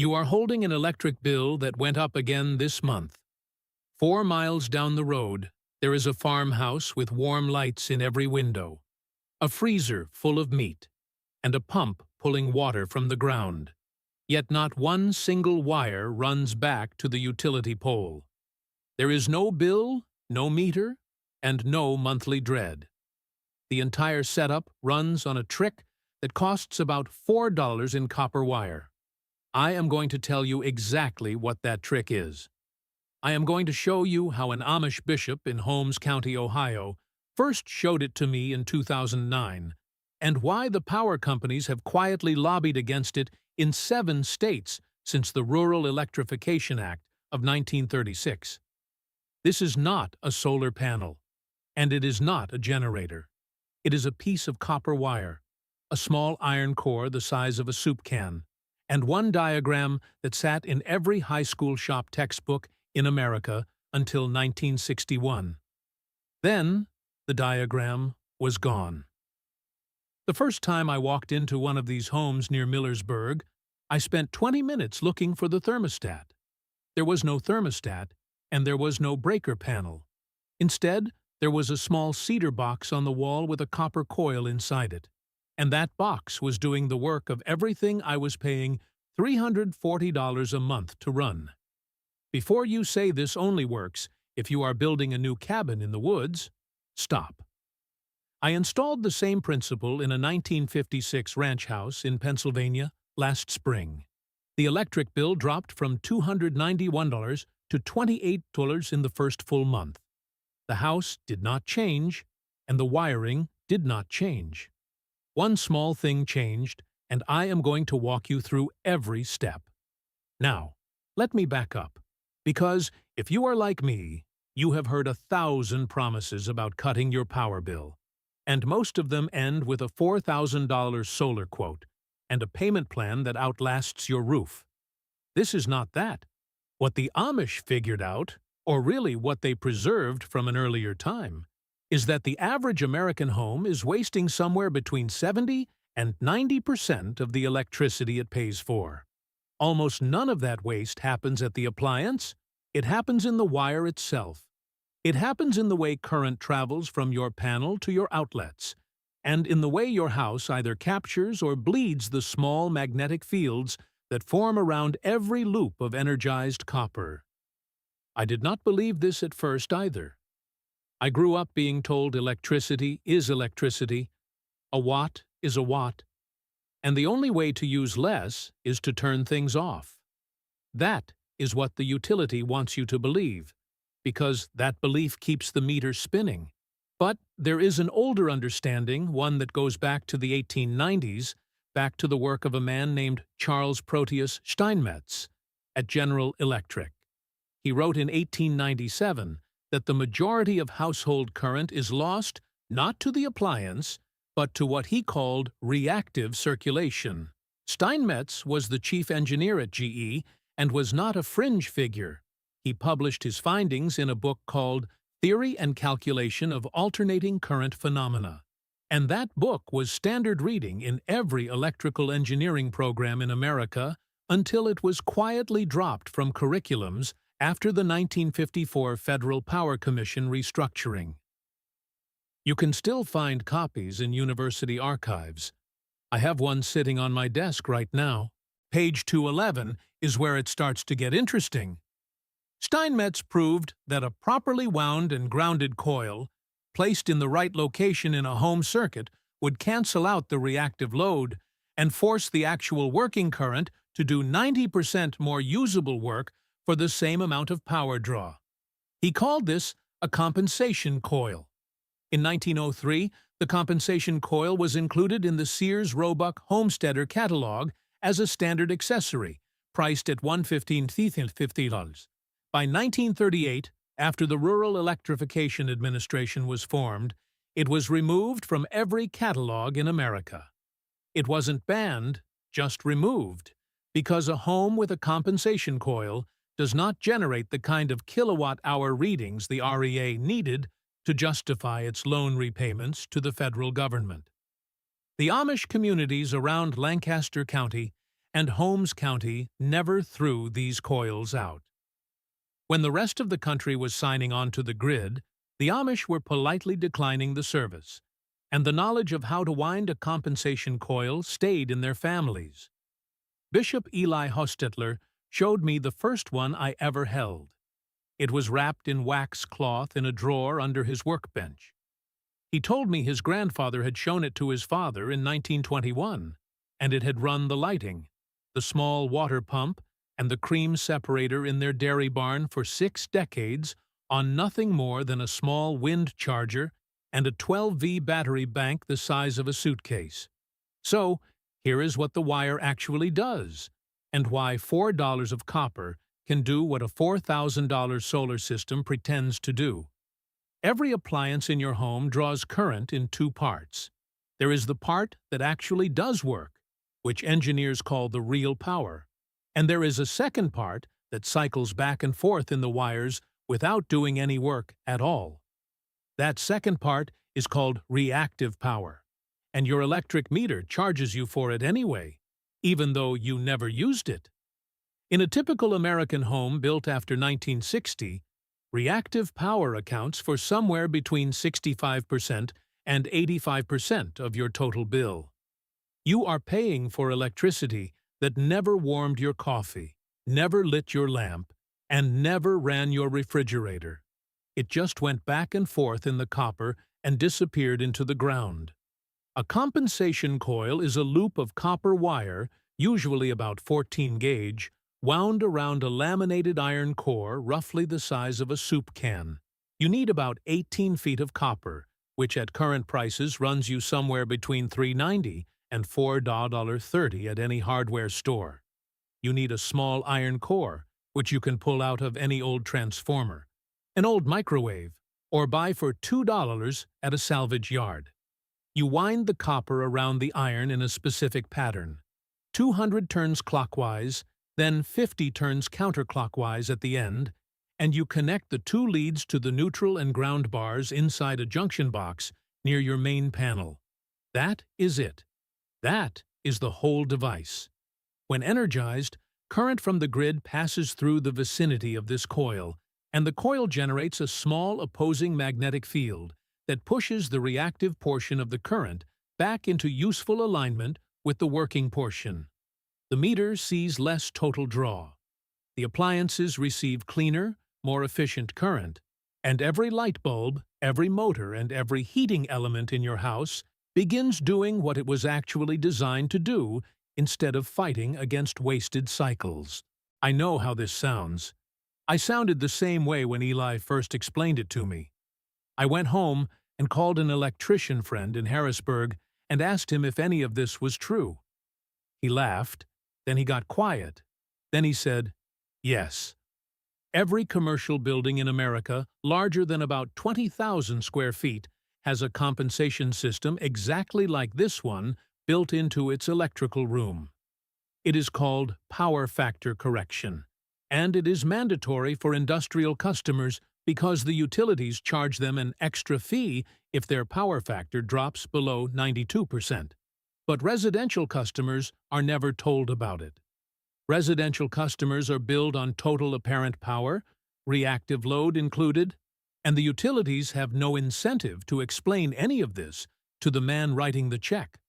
You are holding an electric bill that went up again this month. 4 miles down the road, there is a farmhouse with warm lights in every window, a freezer full of meat, and a pump pulling water from the ground. Yet not one single wire runs back to the utility pole. There is no bill, no meter, and no monthly dread. The entire setup runs on a trick that costs about $4 in copper wire. I am going to tell you exactly what that trick is. I am going to show you how an Amish bishop in Holmes County, Ohio, first showed it to me in 2009, and why the power companies have quietly lobbied against it in 7 states since the Rural Electrification Act of 1936. This is not a solar panel, and it is not a generator. It is a piece of copper wire, a small iron core the size of a soup can, and one diagram that sat in every high school shop textbook in America until 1961. Then, the diagram was gone. The first time I walked into one of these homes near Millersburg, I spent 20 minutes looking for the thermostat. There was no thermostat, and there was no breaker panel. Instead, there was a small cedar box on the wall with a copper coil inside it, and that box was doing the work of everything I was paying $340 a month to run. Before you say this only works if you are building a new cabin in the woods, stop. I installed the same principle in a 1956 ranch house in Pennsylvania last spring. The electric bill dropped from $291 to $28 in the first full month. The house did not change, and the wiring did not change. One small thing changed, and I am going to walk you through every step. Now, let me back up, because if you are like me, you have heard 1,000 promises about cutting your power bill, and most of them end with a $4,000 solar quote and a payment plan that outlasts your roof. This is not that. What the Amish figured out, or really what they preserved from an earlier time, is that the average American home is wasting somewhere between 70 and 90% of the electricity it pays for. Almost none of that waste happens at the appliance. It happens in the wire itself. It happens in the way current travels from your panel to your outlets, and in the way your house either captures or bleeds the small magnetic fields that form around every loop of energized copper. I did not believe this at first either. I grew up being told electricity is electricity, a watt is a watt, and the only way to use less is to turn things off. That is what the utility wants you to believe, because that belief keeps the meter spinning. But there is an older understanding, one that goes back to the 1890s, back to the work of a man named Charles Proteus Steinmetz at General Electric. He wrote in 1897 that the majority of household current is lost not to the appliance, but to what he called reactive circulation. Steinmetz was the chief engineer at GE and was not a fringe figure. He published his findings in a book called Theory and Calculation of Alternating Current Phenomena. And that book was standard reading in every electrical engineering program in America until it was quietly dropped from curriculums after the 1954 Federal Power Commission restructuring. You can still find copies in university archives. I have one sitting on my desk right now. Page 211 is where it starts to get interesting. Steinmetz proved that a properly wound and grounded coil, placed in the right location in a home circuit, would cancel out the reactive load and force the actual working current to do 90% more usable work for the same amount of power draw. He called this a compensation coil. In 1903, the compensation coil was included in the Sears Roebuck Homesteader catalog as a standard accessory, priced at $115,50. By 1938, after the Rural Electrification Administration was formed, it was removed from every catalog in America. It wasn't banned, just removed, because a home with a compensation coil does not generate the kind of kilowatt-hour readings the REA needed to justify its loan repayments to the federal government. The Amish communities around Lancaster County and Holmes County never threw these coils out. When the rest of the country was signing on to the grid, the Amish were politely declining the service, and the knowledge of how to wind a compensation coil stayed in their families. Bishop Eli Hostetler showed me the first one I ever held. It was wrapped in wax cloth in a drawer under his workbench. He told me his grandfather had shown it to his father in 1921, and it had run the lighting, the small water pump, and the cream separator in their dairy barn for 6 decades on nothing more than a small wind charger and a 12V battery bank the size of a suitcase. So, here is what the wire actually does, and why $4 of copper can do what a $4,000 solar system pretends to do. Every appliance in your home draws current in 2 parts. There is the part that actually does work, which engineers call the real power, and there is a second part that cycles back and forth in the wires without doing any work at all. That second part is called reactive power, and your electric meter charges you for it anyway, even though you never used it. In a typical American home built after 1960, reactive power accounts for somewhere between 65% and 85% of your total bill. You are paying for electricity that never warmed your coffee, never lit your lamp, and never ran your refrigerator. It just went back and forth in the copper and disappeared into the ground. A compensation coil is a loop of copper wire, usually about 14 gauge, wound around a laminated iron core roughly the size of a soup can. You need about 18 feet of copper, which at current prices runs you somewhere between $3.90 and $4.30 at any hardware store. You need a small iron core, which you can pull out of any old transformer, an old microwave, or buy for $2 at a salvage yard. You wind the copper around the iron in a specific pattern, 200 turns clockwise, then 50 turns counterclockwise at the end, and you connect the 2 leads to the neutral and ground bars inside a junction box near your main panel. That is it. That is the whole device. When energized, current from the grid passes through the vicinity of this coil, and the coil generates a small opposing magnetic field that pushes the reactive portion of the current back into useful alignment with the working portion. The meter sees less total draw. The appliances receive cleaner, more efficient current, and every light bulb, every motor, and every heating element in your house begins doing what it was actually designed to do instead of fighting against wasted cycles. I know how this sounds. I sounded the same way when Eli first explained it to me. I went home and called an electrician friend in Harrisburg and asked him if any of this was true. He laughed, then he got quiet. Then he said, "Yes. Every commercial building in America larger than about 20,000 square feet has a compensation system exactly like this one built into its electrical room. It is called power factor correction, and it is mandatory for industrial customers because the utilities charge them an extra fee if their power factor drops below 92%. But residential customers are never told about it. Residential customers are billed on total apparent power, reactive load included, and the utilities have no incentive to explain any of this to the man writing the check.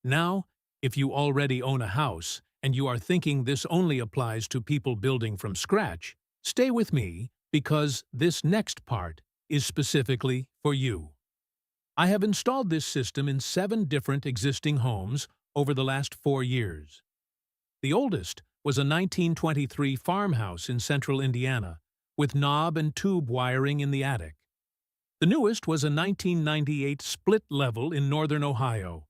Now, if you already own a house and you are thinking this only applies to people building from scratch, stay with me because this next part is specifically for you. I have installed this system in 7 different existing homes over the last 4 years. The oldest was a 1923 farmhouse in central Indiana, with knob and tube wiring in the attic. The newest was a 1998 split level in northern Ohio.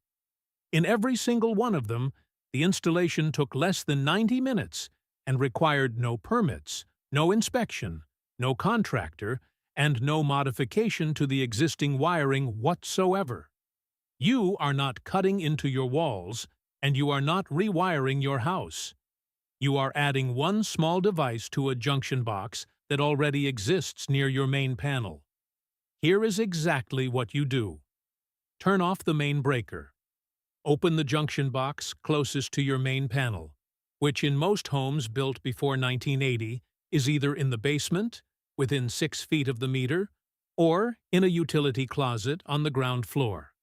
In every single one of them, the installation took less than 90 minutes and required no permits, no inspection, no contractor, and no modification to the existing wiring whatsoever. You are not cutting into your walls, and you are not rewiring your house. You are adding one small device to a junction box that already exists near your main panel. Here is exactly what you do. Turn off the main breaker. Open the junction box closest to your main panel. which in most homes built before 1980 is either in the basement, within 6 feet of the meter, or in a utility closet on the ground floor.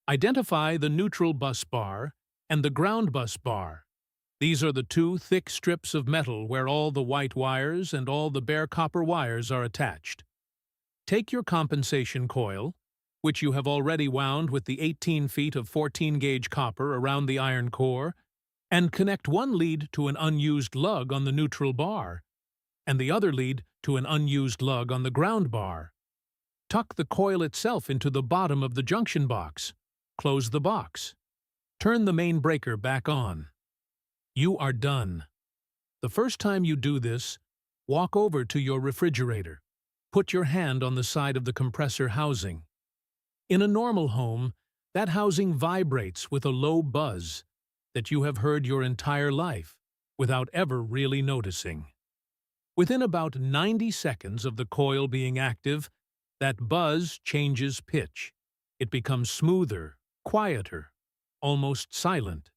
Identify the neutral bus bar and the ground bus bar. These are the two thick strips of metal where all the white wires and all the bare copper wires are attached. Take your compensation coil, which you have already wound with the 18 feet of 14-gauge copper around the iron core, and connect one lead to an unused lug on the neutral bar, and the other lead to an unused lug on the ground bar. Tuck the coil itself into the bottom of the junction box. Close the box. Turn the main breaker back on. You are done. The first time you do this, walk over to your refrigerator. Put your hand on the side of the compressor housing. In a normal home, that housing vibrates with a low buzz that you have heard your entire life without ever really noticing. Within about 90 seconds of the coil being active, that buzz changes pitch. It becomes smoother, quieter, almost silent.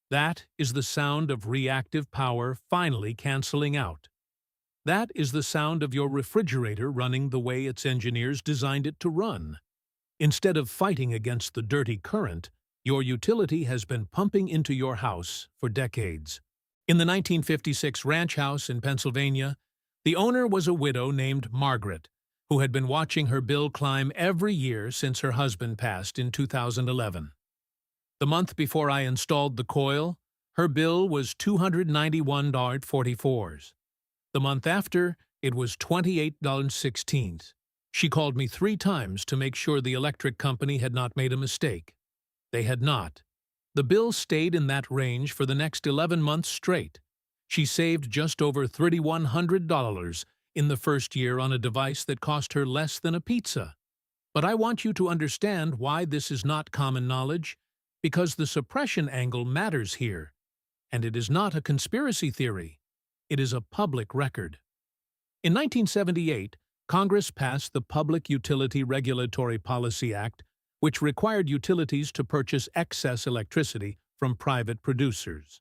That is the sound of reactive power finally canceling out. That is the sound of your refrigerator running the way its engineers designed it to run. Instead of fighting against the dirty current, your utility has been pumping into your house for decades. In the 1956 ranch house in Pennsylvania, the owner was a widow named Margaret, who had been watching her bill climb every year since her husband passed in 2011. The month before I installed the coil, her bill was $291.44. The month after, it was $28.16. She called me 3 times to make sure the electric company had not made a mistake. They had not. The bill stayed in that range for the next 11 months straight. She saved just over $3,100 in the first year on a device that cost her less than a pizza. But I want you to understand why this is not common knowledge, because the suppression angle matters here, and it is not a conspiracy theory. It is a public record. In 1978, Congress passed the Public Utility Regulatory Policy Act, which required utilities to purchase excess electricity from private producers.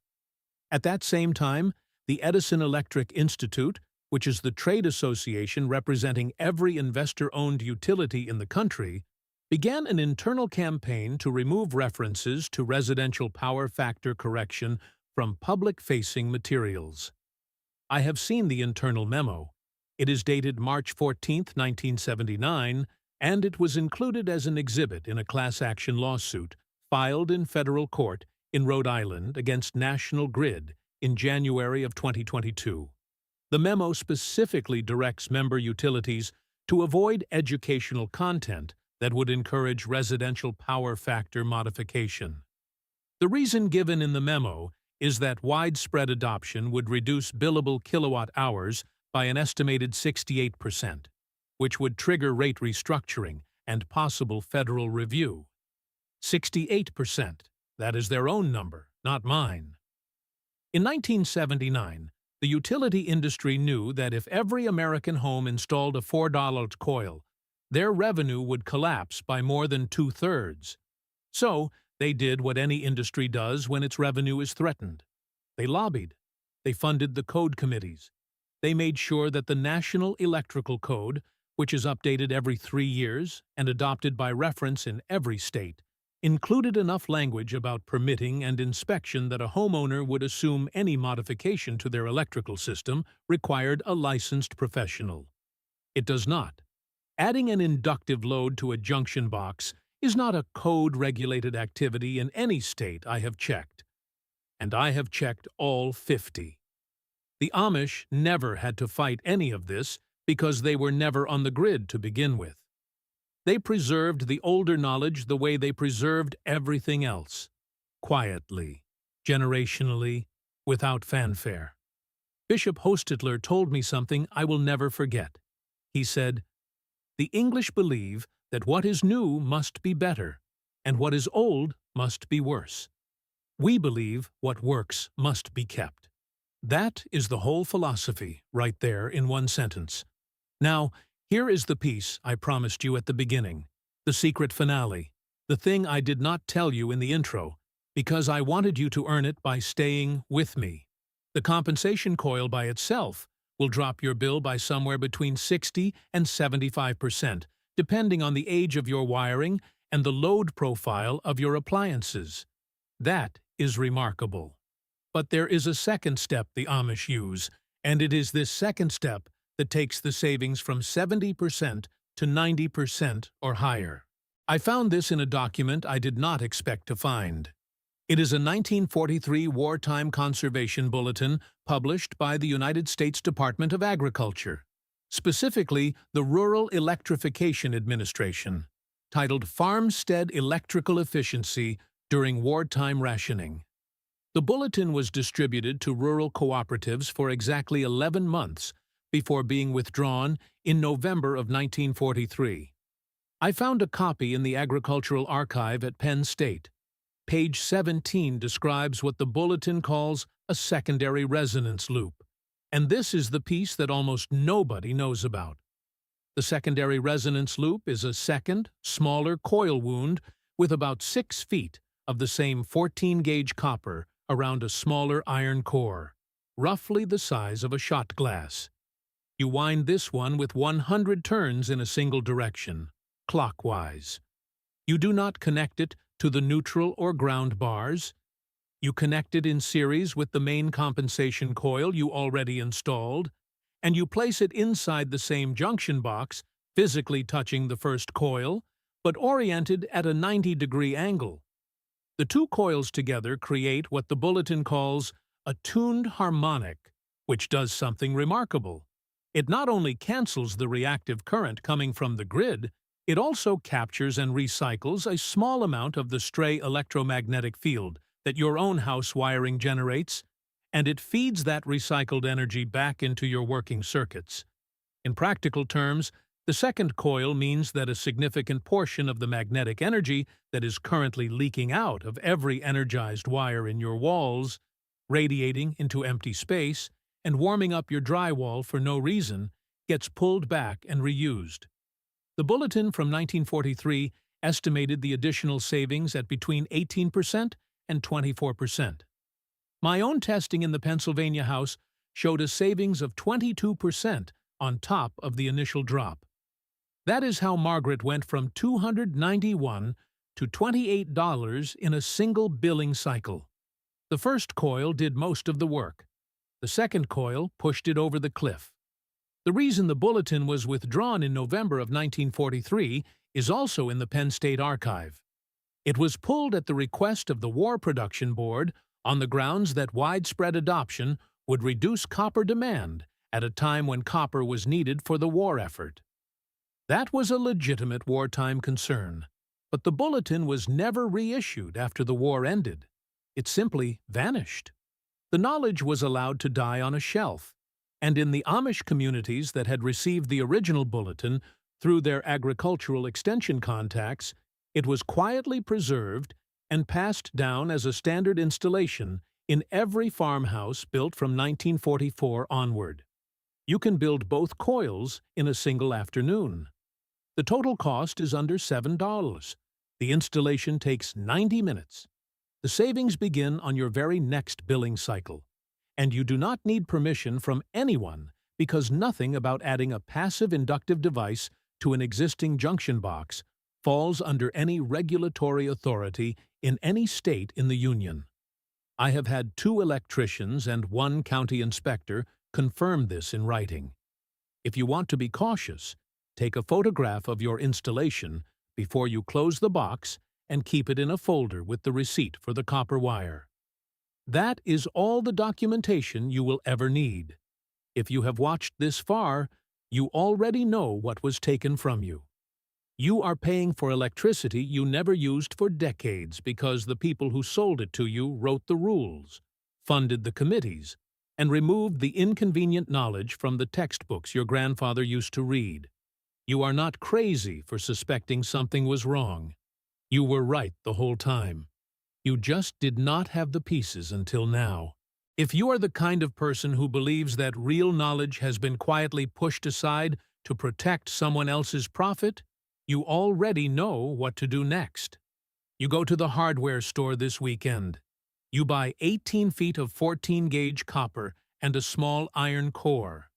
At that same time, the Edison Electric Institute, which is the trade association representing every investor-owned utility in the country, began an internal campaign to remove references to residential power factor correction from public-facing materials. I have seen the internal memo. It is dated March 14, 1979, and it was included as an exhibit in a class action lawsuit filed in federal court in Rhode Island against National Grid in January of 2022. The memo specifically directs member utilities to avoid educational content that would encourage residential power factor modification. The reason given in the memo is that widespread adoption would reduce billable kilowatt hours by an estimated 68%, which would trigger rate restructuring and possible federal review. 68%, that is their own number, not mine. In 1979, the utility industry knew that if every American home installed a $4 coil, their revenue would collapse by more than 2/3. So, they did what any industry does when its revenue is threatened. They lobbied. They funded the code committees. They made sure that the National Electrical Code, which is updated every 3 years and adopted by reference in every state, included enough language about permitting and inspection that a homeowner would assume any modification to their electrical system required a licensed professional. It does not. Adding an inductive load to a junction box is not a code-regulated activity in any state I have checked. And I have checked all 50. The Amish never had to fight any of this because they were never on the grid to begin with. They preserved the older knowledge the way they preserved everything else, quietly, generationally, without fanfare. Bishop Hostetler told me something I will never forget. He said, "The English believe that what is new must be better, and what is old must be worse. We believe what works must be kept." That is the whole philosophy, right there in one sentence. Now, here is the piece I promised you at the beginning, the secret finale, the thing I did not tell you in the intro, because I wanted you to earn it by staying with me. The compensation coil by itself will drop your bill by somewhere between 60 and 75%, depending on the age of your wiring and the load profile of your appliances. That is remarkable. But there is a second step the Amish use, and it is this second step that takes the savings from 70% to 90% or higher. I found this in a document I did not expect to find. It is a 1943 Wartime Conservation Bulletin published by the United States Department of Agriculture, specifically the Rural Electrification Administration, titled Farmstead Electrical Efficiency During Wartime Rationing. The bulletin was distributed to rural cooperatives for exactly 11 months before being withdrawn in November of 1943. I found a copy in the Agricultural Archive at Penn State. Page 17 describes what the bulletin calls a secondary resonance loop, and this is the piece that almost nobody knows about. The secondary resonance loop is a second, smaller coil wound with about 6 feet of the same 14-gauge copper around a smaller iron core, roughly the size of a shot glass. You wind this one with 100 turns in a single direction, clockwise. You do not connect it to the neutral or ground bars. You connect it in series with the main compensation coil you already installed, and you place it inside the same junction box, physically touching the first coil, but oriented at a 90-degree angle. The two coils together create what the bulletin calls a tuned harmonic, which does something remarkable. It not only cancels the reactive current coming from the grid, it also captures and recycles a small amount of the stray electromagnetic field that your own house wiring generates, and it feeds that recycled energy back into your working circuits. In practical terms, the second coil means that a significant portion of the magnetic energy that is currently leaking out of every energized wire in your walls, radiating into empty space, and warming up your drywall for no reason, gets pulled back and reused. The bulletin from 1943 estimated the additional savings at between 18% and 24%. My own testing in the Pennsylvania house showed a savings of 22% on top of the initial drop. That is how Margaret went from $291 to $28 in a single billing cycle. The first coil did most of the work. The second coil pushed it over the cliff. The reason the bulletin was withdrawn in November of 1943 is also in the Penn State Archive. It was pulled at the request of the War Production Board on the grounds that widespread adoption would reduce copper demand at a time when copper was needed for the war effort. That was a legitimate wartime concern, but the bulletin was never reissued after the war ended. It simply vanished. The knowledge was allowed to die on a shelf, and in the Amish communities that had received the original bulletin through their agricultural extension contacts, it was quietly preserved and passed down as a standard installation in every farmhouse built from 1944 onward. You can build both coils in a single afternoon. The total cost is under $7. The installation takes 90 minutes. The savings begin on your very next billing cycle, and you do not need permission from anyone because nothing about adding a passive inductive device to an existing junction box falls under any regulatory authority in any state in the Union. I have had 2 electricians and 1 county inspector confirm this in writing. If you want to be cautious, take a photograph of your installation before you close the box and keep it in a folder with the receipt for the copper wire. That is all the documentation you will ever need. If you have watched this far, you already know what was taken from you. You are paying for electricity you never used for decades because the people who sold it to you wrote the rules, funded the committees, and removed the inconvenient knowledge from the textbooks your grandfather used to read. You are not crazy for suspecting something was wrong. You were right the whole time. You just did not have the pieces until now. If you are the kind of person who believes that real knowledge has been quietly pushed aside to protect someone else's profit, you already know what to do next. You go to the hardware store this weekend. You buy 18 feet of 14-gauge copper and a small iron core.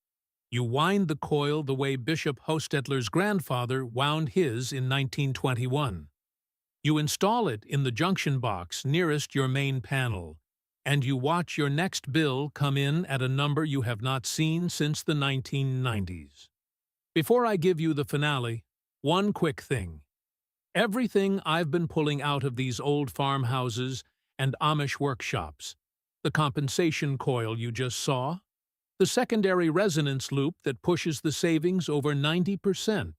You wind the coil the way Bishop Hostetler's grandfather wound his in 1921. You install it in the junction box nearest your main panel, and you watch your next bill come in at a number you have not seen since the 1990s. Before I give you the finale, one quick thing. Everything I've been pulling out of these old farmhouses and Amish workshops, the compensation coil you just saw, the secondary resonance loop that pushes the savings over 90%,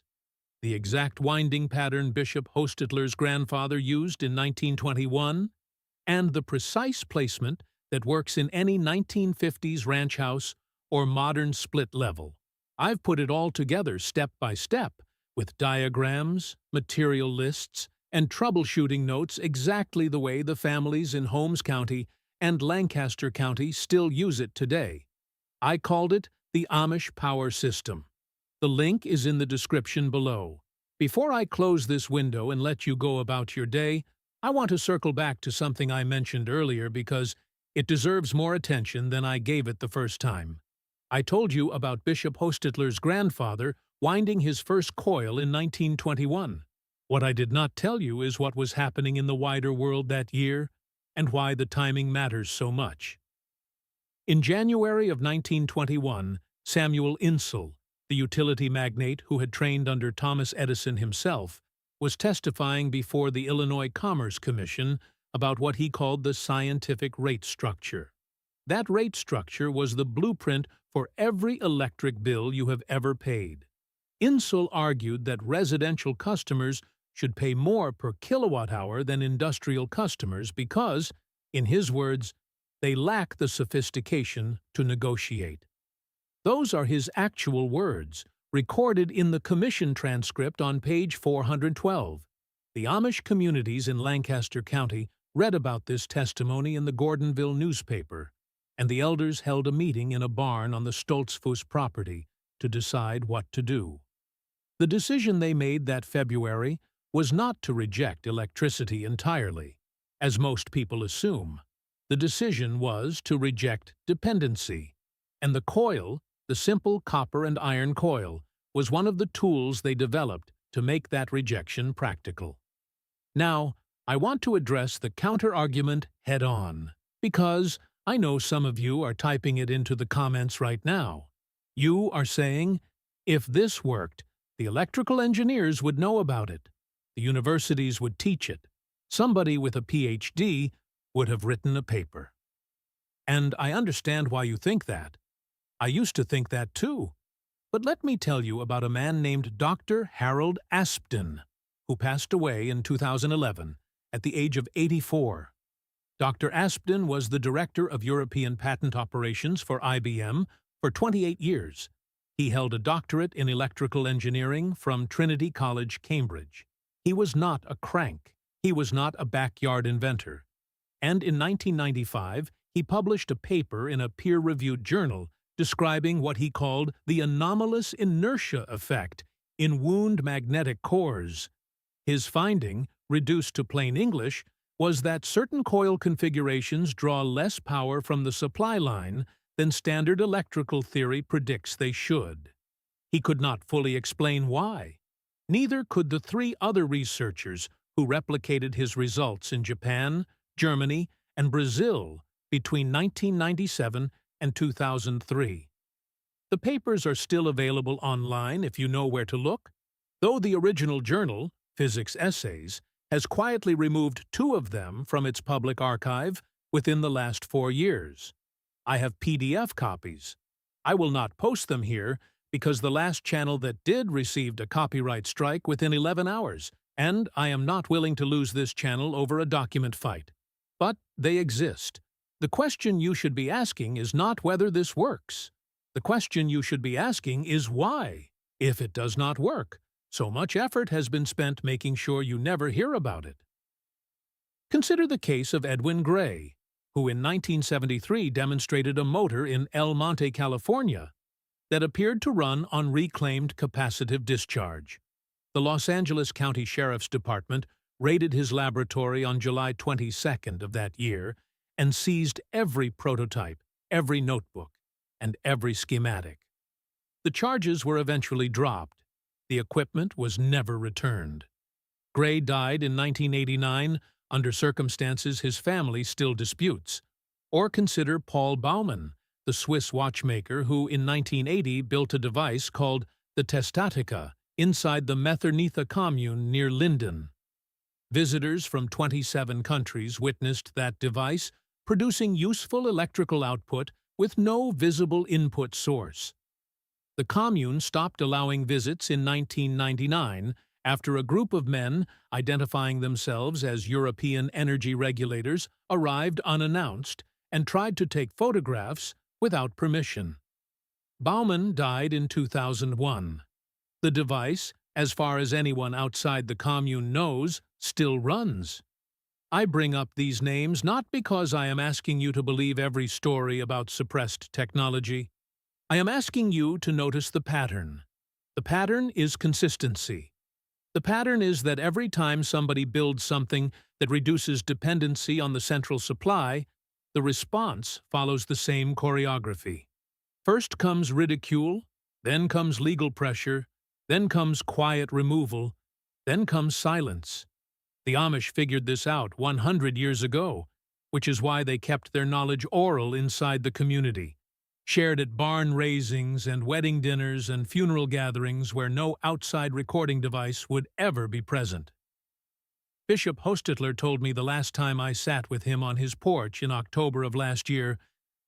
the exact winding pattern Bishop Hostetler's grandfather used in 1921, and the precise placement that works in any 1950s ranch house or modern split level. I've put it all together step by step, with diagrams, material lists, and troubleshooting notes exactly the way the families in Holmes County and Lancaster County still use it today. I called it the Amish Power System. The link is in the description below. Before I close this window and let you go about your day, I want to circle back to something I mentioned earlier because it deserves more attention than I gave it the first time. I told you about Bishop Hostetler's grandfather winding his first coil in 1921. What I did not tell you is what was happening in the wider world that year and why the timing matters so much. In January of 1921, Samuel Insull, the utility magnate who had trained under Thomas Edison himself, was testifying before the Illinois Commerce Commission about what he called the scientific rate structure. That rate structure was the blueprint for every electric bill you have ever paid. Insull argued that residential customers should pay more per kilowatt-hour than industrial customers because, in his words, they lack the sophistication to negotiate. Those are his actual words, recorded in the commission transcript on page 412. The Amish communities in Lancaster County read about this testimony in the Gordonville newspaper, and the elders held a meeting in a barn on the Stoltzfus property to decide what to do. The decision they made that February was not to reject electricity entirely, as most people assume. The decision was to reject dependency, and the coil, the simple copper and iron coil, was one of the tools they developed to make that rejection practical. Now, I want to address the counter-argument head-on, because I know some of you are typing it into the comments right now. You are saying, if this worked, the electrical engineers would know about it. The universities would teach it. Somebody with a PhD would have written a paper. And I understand why you think that. I used to think that too. But let me tell you about a man named Dr. Harold Aspdin, who passed away in 2011 at the age of 84. Dr. Aspdin was the Director of European Patent Operations for IBM for 28 years. He held a doctorate in electrical engineering from Trinity College, Cambridge. He was not a crank. He was not a backyard inventor. And in 1995, he published a paper in a peer-reviewed journal describing what he called the anomalous inertia effect in wound magnetic cores. His finding, reduced to plain English, was that certain coil configurations draw less power from the supply line than standard electrical theory predicts they should. He could not fully explain why. Neither could the three other researchers who replicated his results in Japan, Germany, and Brazil between 1997 and 2003. The papers are still available online if you know where to look, though the original journal, Physics Essays, has quietly removed 2 of them from its public archive within the last 4 years. I have PDF copies. I will not post them here because the last channel that did received a copyright strike within 11 hours, and I am not willing to lose this channel over a document fight. But they exist. The question you should be asking is not whether this works. The question you should be asking is why, if it does not work. So much effort has been spent making sure you never hear about it. Consider the case of Edwin Gray, who in 1973 demonstrated a motor in El Monte, California, that appeared to run on reclaimed capacitive discharge. The Los Angeles County Sheriff's Department raided his laboratory on July 22nd of that year and seized every prototype, every notebook, and every schematic. The charges were eventually dropped. The equipment was never returned. Gray died in 1989 under circumstances his family still disputes. Or consider Paul Baumann, the Swiss watchmaker who in 1980 built a device called the Testatica inside the Methernitha commune near Linden. Visitors from 27 countries witnessed that device producing useful electrical output with no visible input source. The commune stopped allowing visits in 1999 after a group of men, identifying themselves as European energy regulators, arrived unannounced and tried to take photographs without permission. Baumann died in 2001. The device, as far as anyone outside the commune knows, still runs. I bring up these names not because I am asking you to believe every story about suppressed technology. I am asking you to notice the pattern. The pattern is consistency. The pattern is that every time somebody builds something that reduces dependency on the central supply, the response follows the same choreography. First comes ridicule, then comes legal pressure, then comes quiet removal, then comes silence. The Amish figured this out 100 years ago, which is why they kept their knowledge oral inside the community, shared at barn raisings and wedding dinners and funeral gatherings where no outside recording device would ever be present. Bishop Hostetler told me the last time I sat with him on his porch in October of last year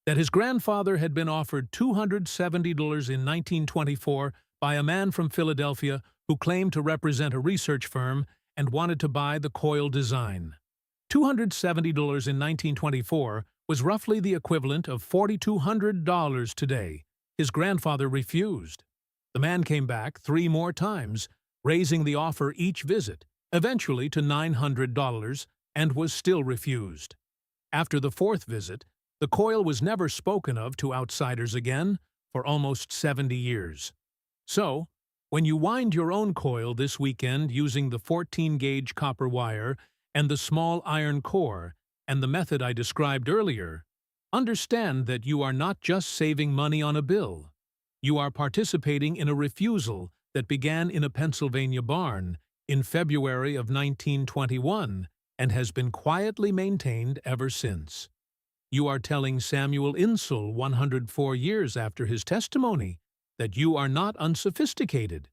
that his grandfather had been offered $270 in 1924 by a man from Philadelphia who claimed to represent a research firm and wanted to buy the coil design. $270 in 1924 was roughly the equivalent of $4,200 today. His grandfather refused. The man came back 3 more times, raising the offer each visit, eventually to $900, and was still refused. After the 4th visit, the coil was never spoken of to outsiders again for almost 70 years. So, when you wind your own coil this weekend using the 14-gauge copper wire and the small iron core and the method I described earlier, understand that you are not just saving money on a bill. You are participating in a refusal that began in a Pennsylvania barn in February of 1921 and has been quietly maintained ever since. You are telling Samuel Insull 104 years after his testimony that you are not unsophisticated.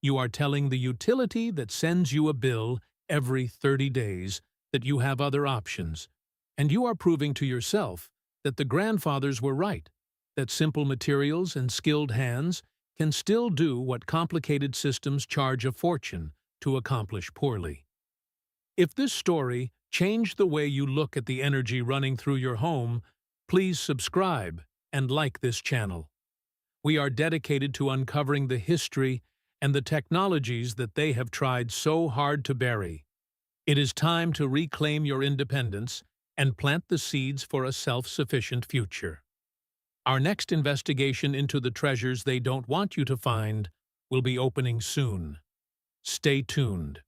You are telling the utility that sends you a bill every 30 days that you have other options, and you are proving to yourself that the grandfathers were right, that simple materials and skilled hands can still do what complicated systems charge a fortune to accomplish poorly. If this story changed the way you look at the energy running through your home, please subscribe and like this channel. We are dedicated to uncovering the history and the technologies that they have tried so hard to bury. It is time to reclaim your independence and plant the seeds for a self-sufficient future. Our next investigation into the treasures they don't want you to find will be opening soon. Stay tuned.